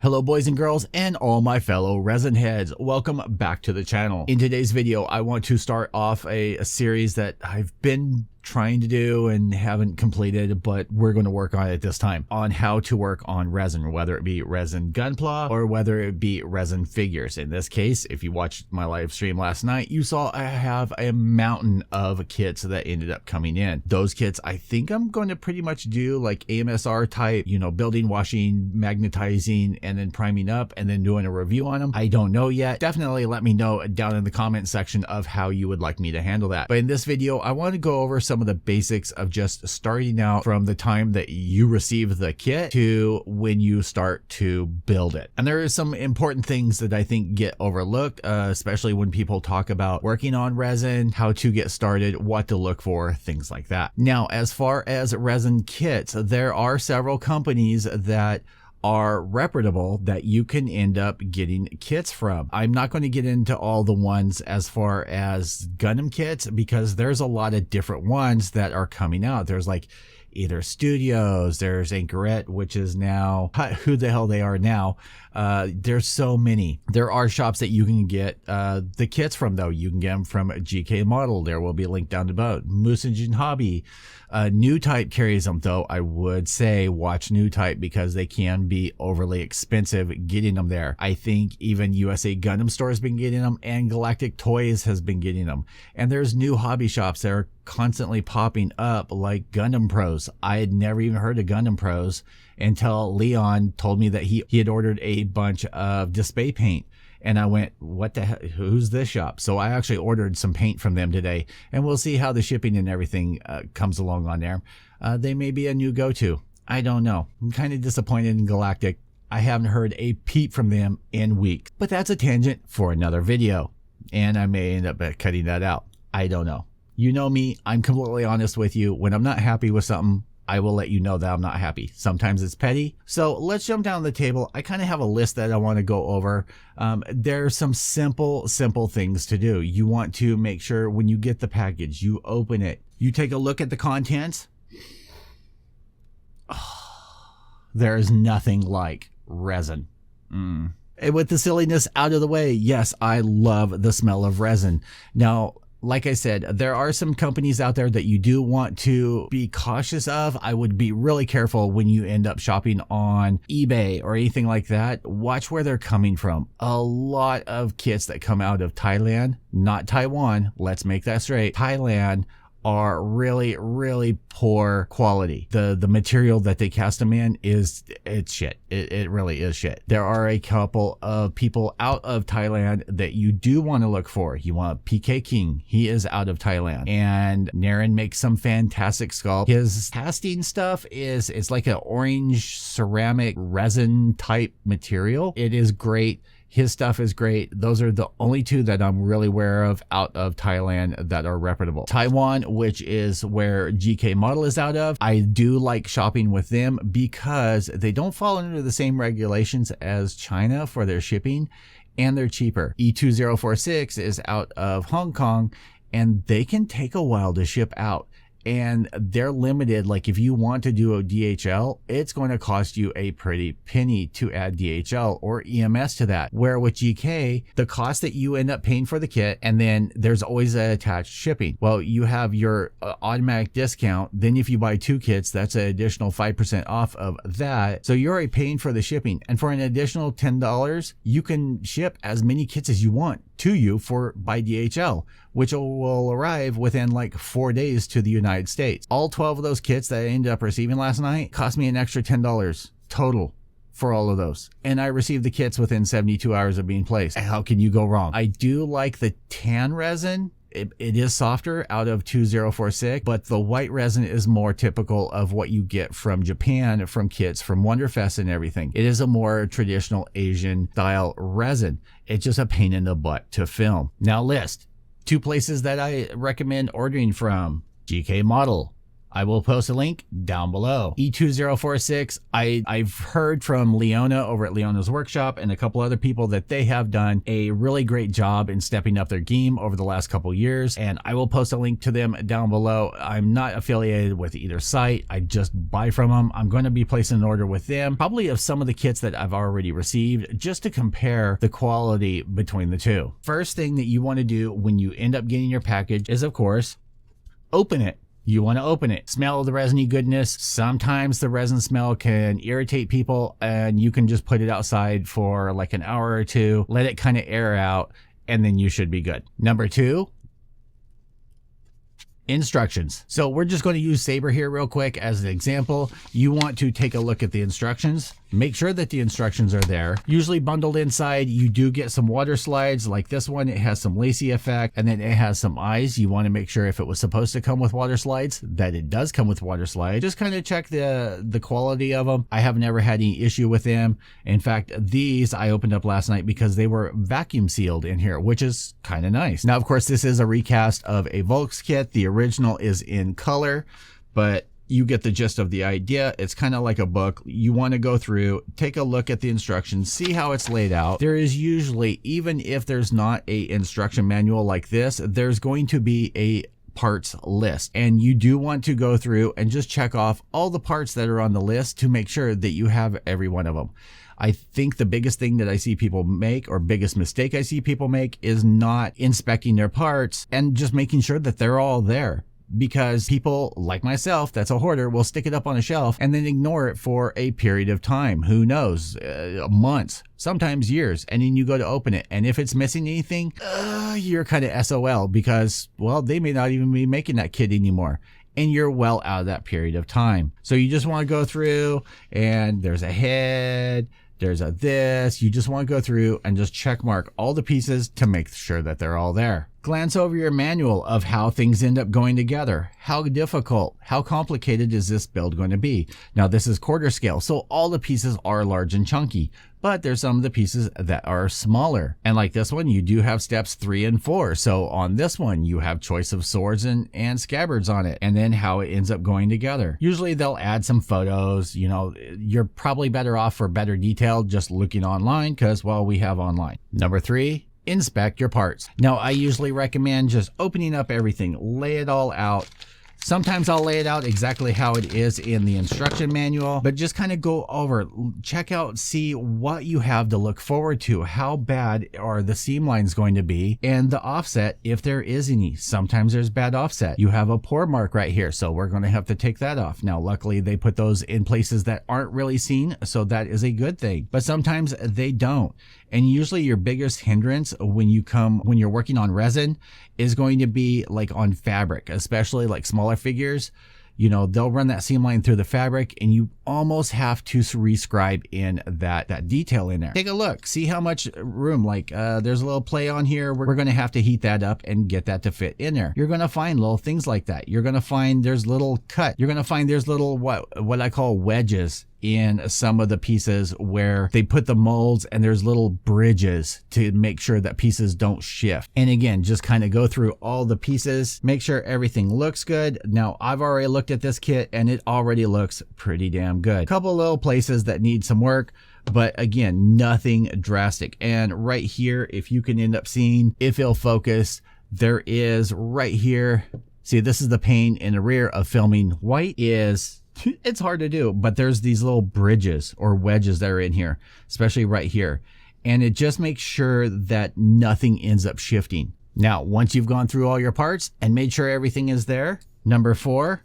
Hello boys and girls and all my fellow resin heads, welcome back to the channel. In today's video I want to start off a series that I've been trying to do and haven't completed, but we're going to work on it this time, on how to work on resin, whether it be resin gunpla or whether it be resin figures. In this case, if you watched my live stream last night, you saw I have a mountain of kits that ended up coming in. Those kits I think I'm going to pretty much do like AMSR type, you know, building, washing, magnetizing, and then priming up and then doing a review on them. I don't know yet. Definitely let me know down in the comment section of how you would like me to handle that. But in this video I want to go over some of the basics of just starting out from the time that you receive the kit to when you start to build it. And there are some important things that I think get overlooked, especially when people talk about working on resin, how to get started, what to look for, things like that. Now, as far as resin kits, there are several companies that are reputable that you can end up getting kits from. I'm not going to get into all the ones as far as Gundam kits because there's a lot of different ones that are coming out. There's like either Studios, there's Anchoret, which is now who the hell they are now. There's so many. There are shops that you can get the kits from, though. You can get them from GK Model. There will be a link down below. Musingen Hobby. New Type carries them, though. I would say watch New Type because they can be overly expensive getting them there. I think even USA Gundam Store has been getting them, and Galactic Toys has been getting them. And there's new hobby shops that are constantly popping up like Gundam Pros. I had never even heard of Gundam Pros until Leon told me that he had ordered a bunch of display paint. And I went, what the hell, who's this shop? So I actually ordered some paint from them today, and we'll see how the shipping and everything comes along on there. They may be a new go-to. I don't know. I'm kind of disappointed in Galactic. I haven't heard a peep from them in weeks. But that's a tangent for another video. And I may end up cutting that out. I don't know. You know me, I'm completely honest with you. When I'm not happy with something, I will let you know that I'm not happy. Sometimes it's petty. So let's jump down the table. I kind of have a list that I want to go over. There's some simple things to do. You want to make sure when you get the package, you open it, you take a look at the contents. There's nothing like resin. And with the silliness out of the way, yes, I love the smell of resin. Now, like I said, there are some companies out there that you do want to be cautious of. I would be really careful when you end up shopping on eBay or anything like that. Watch where they're coming from. A lot of kits that come out of Thailand, not Taiwan, let's make that straight, Thailand, are really poor quality. The material that they cast them in it's shit. It really is shit. There are a couple of people out of Thailand that you do want to look for. You want PK King. He is out of Thailand, and Naren makes some fantastic sculpt. His casting stuff it's like an orange ceramic resin type material. It is great. His stuff is great. Those are the only two that I'm really aware of out of Thailand that are reputable. Taiwan, which is where GK Model is out of, I do like shopping with them because they don't fall under the same regulations as China for their shipping, and they're cheaper. E2046 is out of Hong Kong, and they can take a while to ship out. And they're limited. Like if you want to do a DHL, it's going to cost you a pretty penny to add DHL or EMS to that. Where with GK, the cost that you end up paying for the kit, and then there's always an attached shipping. Well, you have your automatic discount. Then if you buy 2 kits, that's an additional 5% off of that. So you're already paying for the shipping. And for an additional $10, you can ship as many kits as you want to you by DHL, which will arrive within like 4 days to the United States. All 12 of those kits that I ended up receiving last night cost me an extra $10 total for all of those. And I received the kits within 72 hours of being placed. How can you go wrong? I do like the tan resin. It is softer out of 2046, but the white resin is more typical of what you get from Japan, from kits, from Wonderfest and everything. It is a more traditional Asian style resin. It's just a pain in the butt to film. Now list 2 places that I recommend ordering from. GK Model. I will post a link down below. E2046, I've heard from Leona over at Leona's Workshop and a couple other people that they have done a really great job in stepping up their game over the last couple years, and I will post a link to them down below. I'm not affiliated with either site. I just buy from them. I'm going to be placing an order with them, probably of some of the kits that I've already received, just to compare the quality between the two. First thing that you want to do when you end up getting your package is, of course, open it. You want to open it, smell the resiny goodness. Sometimes the resin smell can irritate people, and you can just put it outside for like an hour or two, let it kind of air out, and then you should be good. Number 2, instructions. So we're just going to use Sabre here real quick as an example. You want to take a look at the instructions. Make sure that the instructions are there. Usually bundled inside, you do get some water slides like this one. It has some lacy effect, and then it has some eyes. You want to make sure if it was supposed to come with water slides, that it does come with water slides. Just kind of check the quality of them. I have never had any issue with them. In fact, these I opened up last night because they were vacuum sealed in here, which is kind of nice. Now, of course, this is a recast of a Volks kit. The original is in color, but you get the gist of the idea. It's kind of like a book. You want to go through, take a look at the instructions, see how it's laid out. There is usually, even if there's not a instruction manual like this, there's going to be a parts list, and you do want to go through and just check off all the parts that are on the list to make sure that you have every one of them. I think the biggest thing that I see people make, or biggest mistake I see people make, is not inspecting their parts and just making sure that they're all there. Because people like myself, that's a hoarder, will stick it up on a shelf and then ignore it for a period of time. Who knows, months, sometimes years. And then you go to open it, and if it's missing anything, you're kind of SOL, because, well, they may not even be making that kit anymore, and you're well out of that period of time. So you just want to go through, and there's a head, there's a this. You just want to go through and just check mark all the pieces to make sure that they're all there. Glance over your manual of how things end up going together. How difficult, how complicated is this build going to be? Now, this is quarter scale, so all the pieces are large and chunky, but there's some of the pieces that are smaller. And like this one, you do have steps 3 and 4. So on this one, you have choice of swords and scabbards on it, and then how it ends up going together. Usually they'll add some photos. You know, you're probably better off for better detail just looking online, because, well, we have online. Number 3, inspect your parts. Now, I usually recommend just opening up everything, lay it all out. Sometimes I'll lay it out exactly how it is in the instruction manual, but just kind of go over, check out, see what you have to look forward to. How bad are the seam lines going to be, and the offset, if there is any. Sometimes there's bad offset. You have a pour mark right here, so we're going to have to take that off. Now, luckily they put those in places that aren't really seen, so that is a good thing, but sometimes they don't. And usually your biggest hindrance when you're working on resin is going to be like on fabric, especially like smaller figures. You know, they'll run that seam line through the fabric, and you almost have to rescribe in that detail in there. Take a look, see how much room, like there's a little play on here. We're going to have to heat that up and get that to fit in there. You're going to find little things like that. You're going to find there's little cut. You're going to find there's little what I call wedges in some of the pieces where they put the molds, and there's little bridges to make sure that pieces don't shift. And again, just kind of go through all the pieces, make sure everything looks good. Now, I've already looked at this kit, and it already looks pretty damn good. Couple little places that need some work, but again, nothing drastic. And right here, if you can end up seeing, if it'll focus, there is right here. See, this is the pain in the rear of filming white. It's hard to do, but there's these little bridges or wedges that are in here, especially right here. And it just makes sure that nothing ends up shifting. Now, once you've gone through all your parts and made sure everything is there, number 4,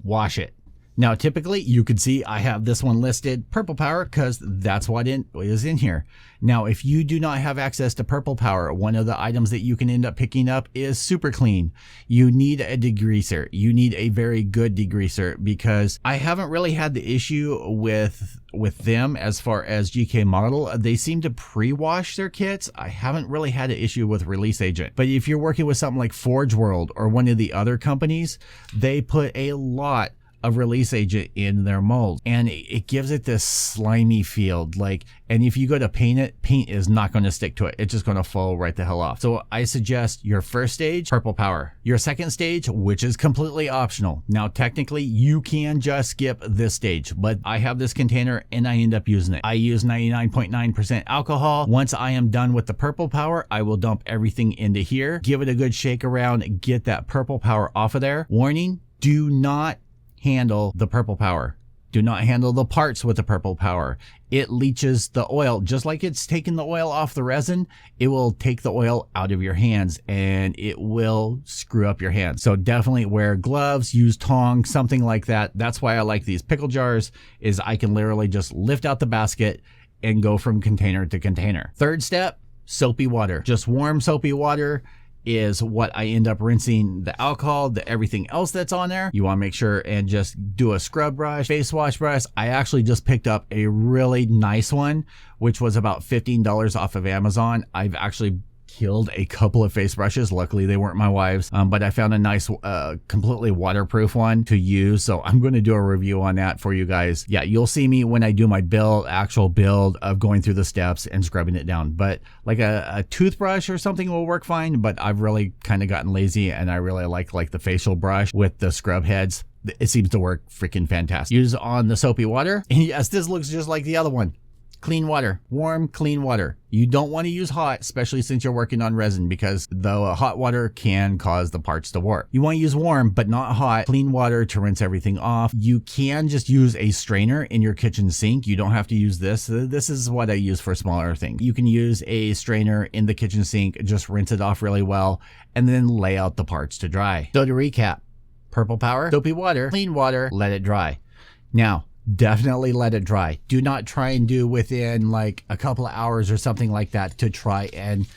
wash it. Now, typically you could see I have this one listed purple power because that's what is in here. Now, if you do not have access to purple power, one of the items that you can end up picking up is super clean. You need a degreaser. You need a very good degreaser, because I haven't really had the issue with them as far as GK model. They seem to pre-wash their kits. I haven't really had an issue with Release Agent. But if you're working with something like Forge World or one of the other companies, they put a lot of release agent in their mold, and it gives it this slimy feel. Like, and if you go to paint it, paint is not going to stick to it. It's just going to fall right the hell off. So I suggest your first stage, purple power. Your second stage, which is completely optional. Now, technically, you can just skip this stage, but I have this container and I end up using it. I use 99.9% alcohol. Once I am done with the purple power, I will dump everything into here, give it a good shake around, get that purple power off of there. Warning, do not handle the purple power. Do not handle the parts with the purple power. It leaches the oil. Just like it's taking the oil off the resin, it will take the oil out of your hands and it will screw up your hands. So definitely wear gloves, use tongs, something like that. That's why I like these pickle jars, is I can literally just lift out the basket and go from container to container. Third step, soapy water. Just warm soapy water is what I end up rinsing the alcohol, the everything else that's on there. You want to make sure and just do a scrub brush, face wash brush. I actually just picked up a really nice one, which was about $15 off of Amazon. I've actually killed a couple of face brushes. Luckily they weren't my wife's, but I found a nice completely waterproof one to use, so I'm going to do a review on that for you guys. Yeah, you'll see me when I do my actual build of going through the steps and scrubbing it down. But like a toothbrush or something will work fine, but I've really kind of gotten lazy and I really like the facial brush with the scrub heads. It seems to work freaking fantastic. Use on the soapy water, and yes, this looks just like the other one. Clean water, warm, clean water. You don't want to use hot, especially since you're working on resin, because the hot water can cause the parts to warp. You want to use warm, but not hot, clean water to rinse everything off. You can just use a strainer in your kitchen sink. You don't have to use this. This is what I use for smaller things. You can use a strainer in the kitchen sink, just rinse it off really well, and then lay out the parts to dry. So to recap, purple power, soapy water, clean water, let it dry. Now, definitely let it dry. Do not try and do within like a couple of hours or something like that to try and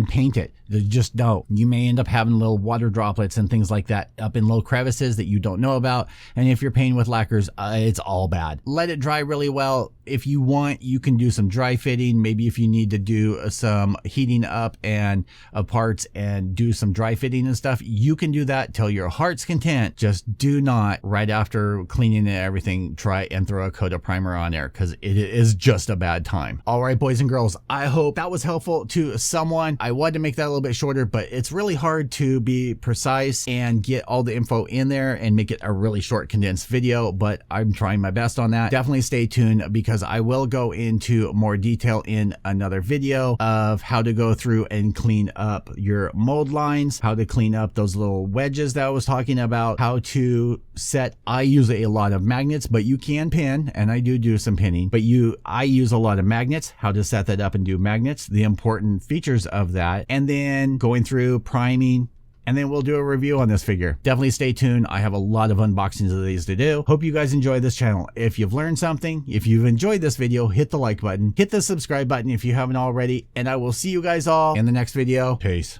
paint it. Just don't. You may end up having little water droplets and things like that up in little crevices that you don't know about. And if you're painting with lacquers, it's all bad. Let it dry really well. If you want, you can do some dry fitting. Maybe if you need to do some heating up and parts and do some dry fitting and stuff, you can do that till your heart's content. Just do not, right after cleaning and everything, try and throw a coat of primer on there, because it is just a bad time. All right, boys and girls, I hope that was helpful to someone. I wanted to make that a little bit shorter, but it's really hard to be precise and get all the info in there and make it a really short condensed video, but I'm trying my best on that. Definitely stay tuned, because I will go into more detail in another video of how to go through and clean up your mold lines, how to clean up those little wedges that I was talking about, how to set. I use a lot of magnets, but you can pin, and I do some pinning, but I use a lot of magnets, how to set that up and do magnets, the important features of that, and then going through priming, and then we'll do a review on this figure. Definitely stay tuned. I have a lot of unboxings of these to do. Hope you guys enjoy this channel. If you've learned something, if you've enjoyed this video, hit the like button, hit the subscribe button if you haven't already, and I will see you guys all in the next video. Peace.